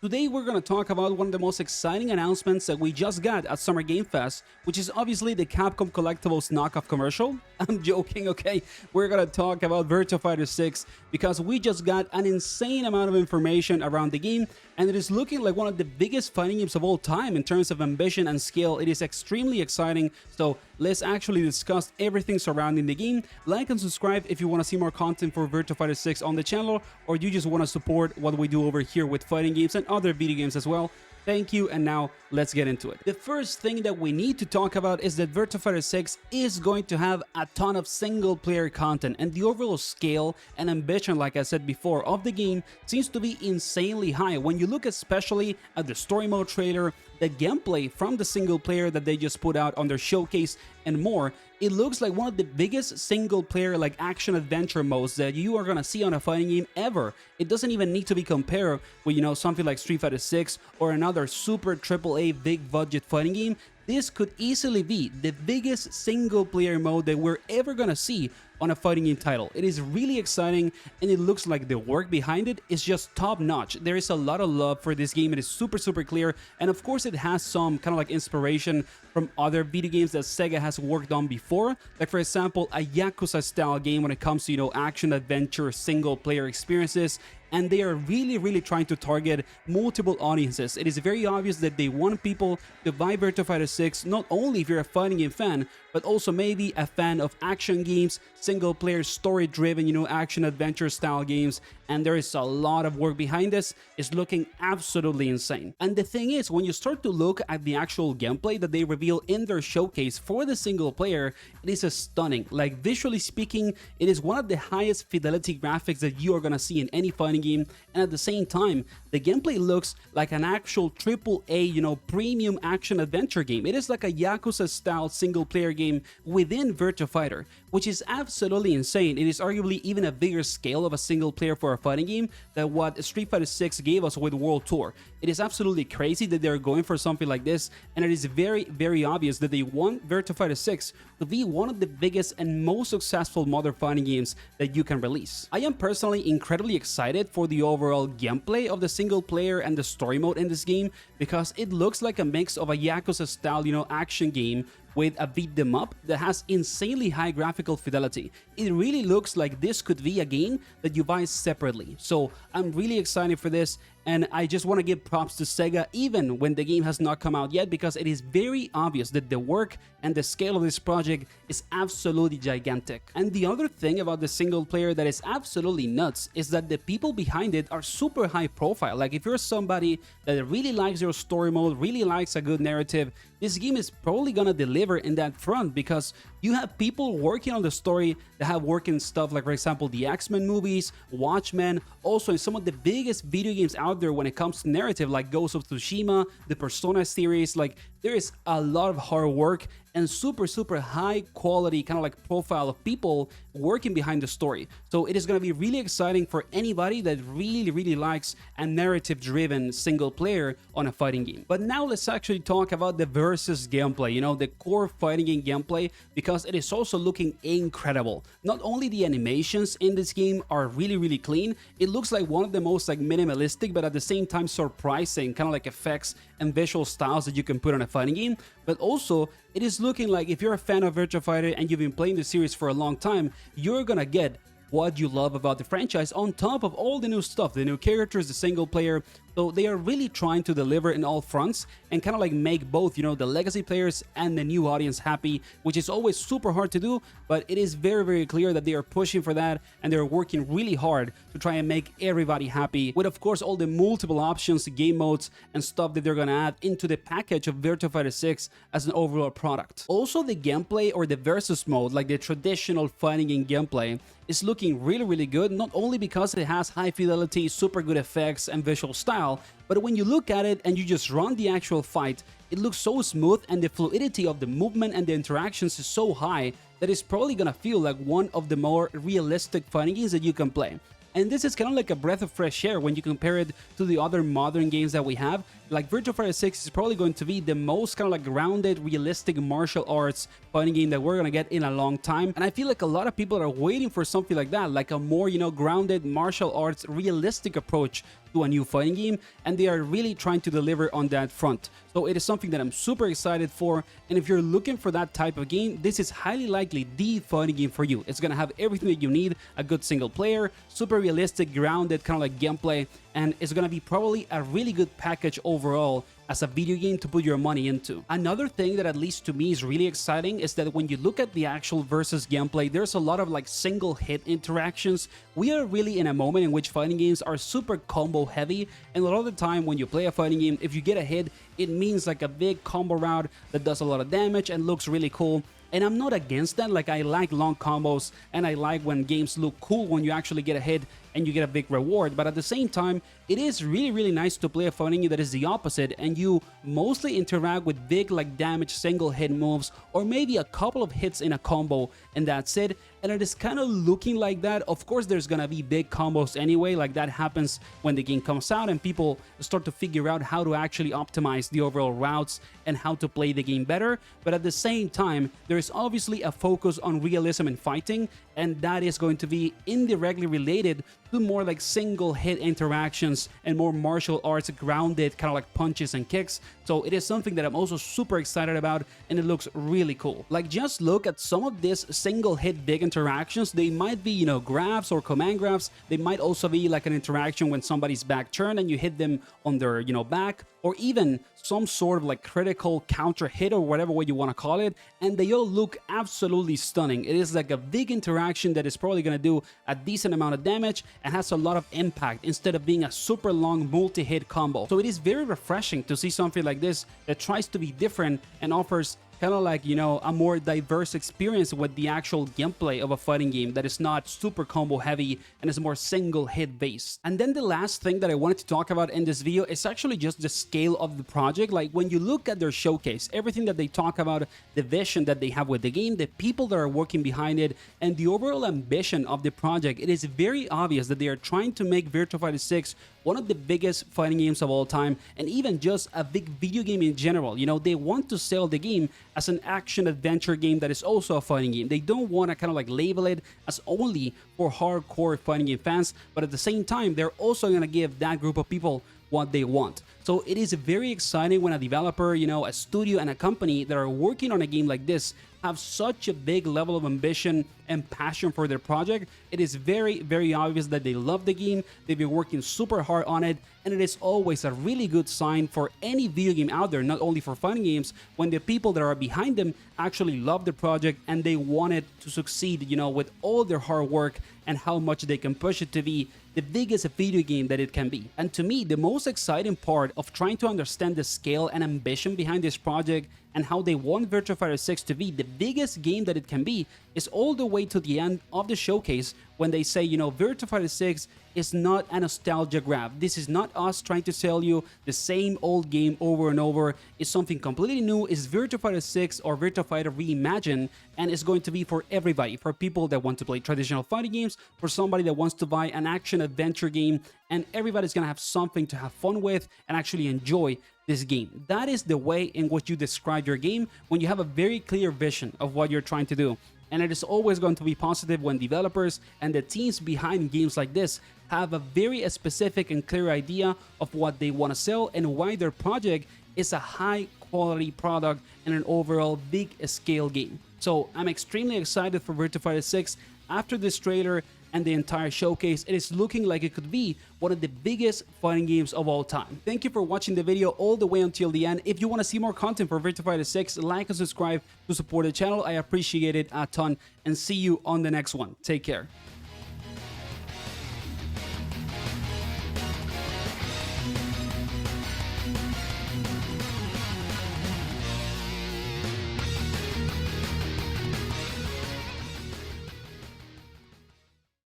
Today we're going to talk about one of the most exciting announcements that we just got at Summer Game Fest, which is obviously the Capcom Collectibles knockoff commercial. I'm joking, okay? We're going to talk about Virtua Fighter 6 because we just got an insane amount of information around the game, and it is looking like one of the biggest fighting games of all time in terms of ambition and scale. It is extremely exciting, so let's actually discuss everything surrounding the game. Like and subscribe if you want to see more content for Virtua Fighter 6 on the channel, or you just want to support what we do over here with fighting games and other video games as well. Thank you, and now let's get into it. The first thing that we need to talk about is that Virtua Fighter 6 is going to have a ton of single-player content, and the overall scale and ambition, like I said before, of the game seems to be insanely high. When you look especially at the story mode trailer, the gameplay from the single player that they just put out on their showcase and more, it looks like one of the biggest single player like action adventure modes that you are gonna see on a fighting game ever. It doesn't even need to be compared with, something like Street Fighter 6 or another super AAA big budget fighting game. This could easily be the biggest single player mode that we're ever gonna see on a fighting game title. It is really exciting, and it looks like the work behind it is just top notch. There is a lot of love for this game. It is super clear, and of course it has some kind of like inspiration from other video games that Sega has worked on before, like for example a Yakuza style game when it comes to action adventure single player experiences. And they are really trying to target multiple audiences. It is very obvious that they want people to buy Virtua Fighter 6, not only if you're a fighting game fan, but also maybe a fan of action games, single-player, story-driven, action-adventure style games. And there is a lot of work behind this. It's looking absolutely insane. And the thing is, when you start to look at the actual gameplay that they reveal in their showcase for the single player, it is stunning. Like, visually speaking, it is one of the highest fidelity graphics that you are gonna see in any fighting game, and at the same time the gameplay looks like an actual AAA premium action adventure game. It is like a Yakuza style single player game within Virtua Fighter, which is absolutely insane. It is arguably even a bigger scale of a single player for a fighting game than what Street Fighter 6 gave us with World Tour. It is absolutely crazy that they're going for something like this, and it is very obvious that they want Virtua Fighter 6 to be one of the biggest and most successful modern fighting games that you can release. I am personally incredibly excited for the overall gameplay of the single player and the story mode in this game, because it looks like a mix of a Yakuza style, action game with a beat them up that has insanely high graphical fidelity. It really looks like this could be a game that you buy separately. So I'm really excited for this, and I just want to give props to Sega even when the game has not come out yet, because it is very obvious that the work and the scale of this project is absolutely gigantic. And the other thing about the single player that is absolutely nuts is that the people behind it are super high profile. Like, if you're somebody that really likes your story mode, really likes a good narrative, this game is probably gonna deliver in that front, because you have people working on the story that have worked in stuff like, for example, the X-Men movies, Watchmen, also in some of the biggest video games out there when it comes to narrative, like Ghost of Tsushima, the Persona series. Like, there is a lot of hard work and super high quality kind of like profile of people working behind the story. So it is going to be really exciting for anybody that really likes a narrative driven single player on a fighting game. But now let's actually talk about the versus gameplay, the core fighting game gameplay, because it is also looking incredible. Not only the animations in this game are really clean, it looks like one of the most like minimalistic but at the same time surprising kind of like effects and visual styles that you can put on a fighting game. But also it is looking like, if you're a fan of Virtua Fighter and you've been playing the series for a long time, you're gonna get what you love about the franchise on top of all the new stuff, the new characters, the single player. So they are really trying to deliver in all fronts and kind of like make both, the legacy players and the new audience happy, which is always super hard to do, but it is very clear that they are pushing for that, and they're working really hard to try and make everybody happy with, of course, all the multiple options, game modes, and stuff that they're gonna add into the package of Virtua Fighter 6 as an overall product. Also, the gameplay, or the versus mode, like the traditional fighting game gameplay, is looking really good, not only because it has high fidelity, super good effects, and visual style, but when you look at it and you just run the actual fight, it looks so smooth, and the fluidity of the movement and the interactions is so high that it's probably gonna feel like one of the more realistic fighting games that you can play. And this is kind of like a breath of fresh air when you compare it to the other modern games that we have. Like, Virtua Fighter 6 is probably going to be the most kind of like grounded, realistic martial arts fighting game that we're gonna get in a long time. And I feel like a lot of people are waiting for something like that, like a more, grounded martial arts realistic approach to a new fighting game, and they are really trying to deliver on that front. So it is something that I'm super excited for, and if you're looking for that type of game, this is highly likely the fighting game for you. It's gonna have everything that you need: a good single player, super realistic, grounded kind of like gameplay, and it's gonna be probably a really good package overall as a video game to put your money into. Another thing that, at least to me, is really exciting is that when you look at the actual versus gameplay, there's a lot of like single hit interactions. We are really in a moment in which fighting games are super combo heavy, and a lot of the time when you play a fighting game, if you get a hit, it means like a big combo route that does a lot of damage and looks really cool. And I'm not against that. Like, I like long combos, and I like when games look cool when you actually get a hit and you get a big reward. But at the same time, it is really nice to play a fighting game that is the opposite, and you mostly interact with big like damage single hit moves, or maybe a couple of hits in a combo, and that's it. And it is kind of looking like that. Of course, there's gonna be big combos anyway. Like, that happens when the game comes out and people start to figure out how to actually optimize the overall routes and how to play the game better. But at the same time, there is obviously a focus on realism in fighting, and that is going to be indirectly related to more like single hit interactions and more martial arts grounded kind of like punches and kicks. So it is something that I'm also super excited about, and it looks really cool. Like, just look at some of these single hit big interactions. They might be, you know, grabs or command grabs. They might also be like an interaction when somebody's back turned and you hit them on their, you know, back, or even some sort of like critical counter hit or whatever way you want to call it, and they all look absolutely stunning. It is like a big interaction that is probably going to do a decent amount of damage and has a lot of impact instead of being a super long multi-hit combo. So it is very refreshing to see something like this that tries to be different and offers kind of like, you know, a more diverse experience with the actual gameplay of a fighting game that is not super combo heavy and is more single hit based. And then the last thing that I wanted to talk about in this video is actually just the scale of the project. Like, when you look at their showcase, everything that they talk about, the vision that they have with the game, the people that are working behind it, and the overall ambition of the project, it is very obvious that they are trying to make Virtua Fighter 6 one of the biggest fighting games of all time, and even just a big video game in general. You know, they want to sell the game as an action-adventure game that is also a fighting game. They don't want to kind of like label it as only for hardcore fighting game fans, but at the same time, they're also going to give that group of people what they want. So it is very exciting when a developer, you know, a studio and a company that are working on a game like this have such a big level of ambition and passion for their project. It is very obvious that they love the game, they've been working super hard on it, and it is always a really good sign for any video game out there, not only for fighting games, when the people that are behind them actually love the project and they want it to succeed, you know, with all their hard work and how much they can push it to be the biggest video game that it can be. And to me, the most exciting part of trying to understand the scale and ambition behind this project and how they want Virtua Fighter 6 to be the biggest game that it can be is all the way to the end of the showcase when they say, you know, Virtua Fighter 6 is not a nostalgia grab. This is not us trying to sell you the same old game over and over. It's something completely new. It's Virtua Fighter 6 or Virtua Fighter Reimagined, and it's going to be for everybody, for people that want to play traditional fighting games, for somebody that wants to buy an action-adventure game, and everybody's gonna have something to have fun with and actually enjoy this game. That is the way in which you describe your game when you have a very clear vision of what you're trying to do. And it is always going to be positive when developers and the teams behind games like this have a very specific and clear idea of what they want to sell and why their project is a high quality product and an overall big scale game. So I'm extremely excited for Virtua Fighter 6. After this trailer and the entire showcase, it is looking like it could be one of the biggest fighting games of all time. Thank you for watching the video all the way until the end. If you want to see more content for Virtua Fighter 6, like and subscribe to support the channel. I appreciate it a ton, and see you on the next one. Take care.